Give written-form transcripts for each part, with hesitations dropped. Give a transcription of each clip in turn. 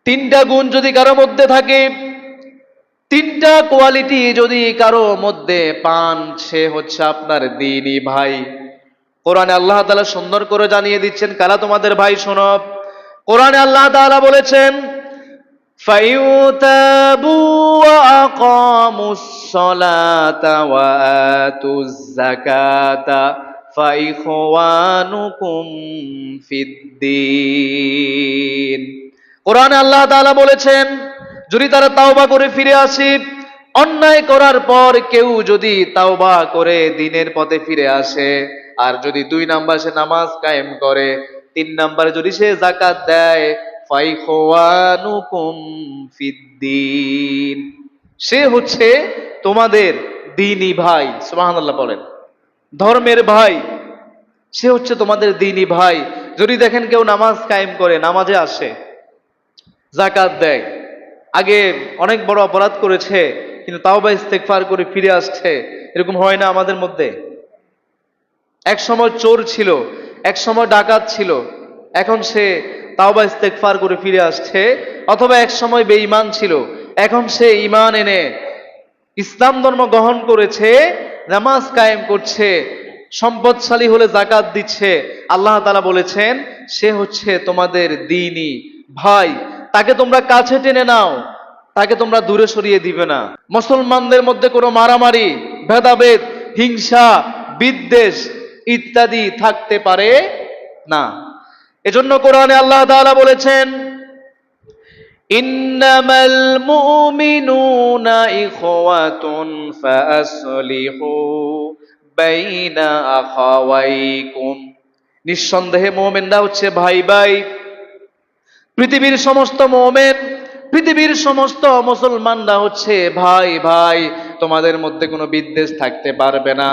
তিনটা গুণ যদি কারো মধ্যে থাকে, তিনটা কোয়ালিটি যদি কারো মধ্যে পান, সে হচ্ছে আপনার দ্বীনি ভাই। কোরআনে আল্লাহ তাআলা সুন্দর করে জানিয়ে দিচ্ছেন কারা তোমাদের ভাই। শোনো, কোরআনে আল্লাহ তাআলা বলেছেন, فَإِن تَابُوا وَأَقَامُوا الصَّلَاةَ وَآتُوا الزَّكَاةَ فَإِخْوَانُكُمْ فِي الدِّينِ। কোরআনে আল্লাহ তাআলা বলেছেন, যদি তারা তাওবা করে ফিরে আসে, অন্যায় করার পর কেউ যদি তাওবা করে দ্বীনের পথে ফিরে আসে, আর যদি 2 নাম্বার সে নামাজ কায়েম করে, 3 নাম্বারে যদি সে যাকাত দেয়, ফাইখওয়ানুকুম ফিদ্দীন, সে হচ্ছে তোমাদের দ্বীনি ভাই। সুবহানাল্লাহ বলেন, ধর্মের ভাই, সে হচ্ছে তোমাদের দ্বীনি ভাই। যদি দেখেন কেউ নামাজ কায়েম করে, নামাজে আসে, যাকাত দেয়, আগে অনেক বড় অপরাধ করেছে কিন্তু তাওবা ইস্তেগফার করে ফিরে আসছে, এরকম হয় না আমাদের মধ্যে? এক সময় চোর ছিল, এক সময় ডাকাত ছিল, এখন সে তাওবা ইস্তেগফার করে ফিরে আসছে। অথবা এক সময় বেঈমান ছিল, এখন সে ঈমান এনে ইসলাম ধর্ম গ্রহণ করেছে, নামাজ কায়েম করছে, সম্পদশালী হলে যাকাত দিচ্ছে। আল্লাহ তাআলা বলেছেন সে হচ্ছে তোমাদের দ্বীনি ভাই। তাকে তোমরা কাছে টেনে নাও, তাকে তোমরা দূরে সরিয়ে দিবে না। মুসলমানদের মধ্যে কোনো মারামারি, ভেদাভেদ, হিংসা, বিদ্বেষ ইত্যাদি থাকতে পারে না। এজন্য কোরআনে আল্লাহ তাআলা বলেছেন, ইন্নামাল মুমিনুনা ইখওয়াতুন ফাআসলিহু বাইনা আখাওয়াইকুম। নিঃসন্দেহে মুমিনরা হচ্ছে ভাই ভাই। পৃথিবীর সমস্ত মুমিন, পৃথিবীর সমস্ত মুসলমানরা হচ্ছে ভাই ভাই। তোমাদের মধ্যে কোনো বিদ্বেষ থাকতে পারবে না।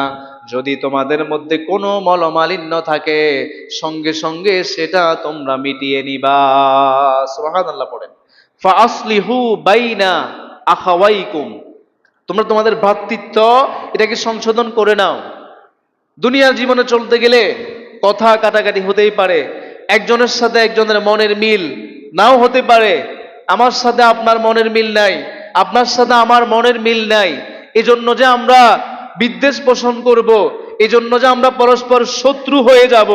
যদি তোমাদের মধ্যে কোনো মলমালিন্য থাকে, সঙ্গে সঙ্গে সেটা তোমরা মিটিয়ে নিবা। সুবহানাল্লাহ পড়েন, ফাআসলিহু বাইনা আখাওয়াইকুম, তোমরা তোমাদের ভ্রাতৃত্ব এটাকে সংশোধন করে নাও। দুনিয়ার জীবনে চলতে গেলে কথা কাটাকাটি হতেই পারে, একজনের সাথে একজনের মনের মিল নাও হতে পারে। আমার সাথে আপনার মনের মিল নাই, আপনার সাথে আমার মনের মিল নাই, এজন্য যে আমরা বিদ্বেষ পোষণ করব, এজন্য যে আমরা পরস্পর শত্রু হয়ে যাব,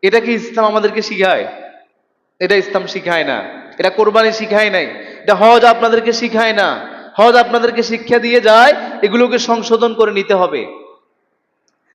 এটা কি ইসলাম আমাদেরকে শিখায়? এটা ইসলাম শিখায় না। এটা কোরবানি শিখায় নাই, এটা হজ আপনাদেরকে শিখায় না। হজ আপনাদেরকে শিক্ষা দিয়ে যায় এগুলোকে সংশোধন করে নিতে হবে।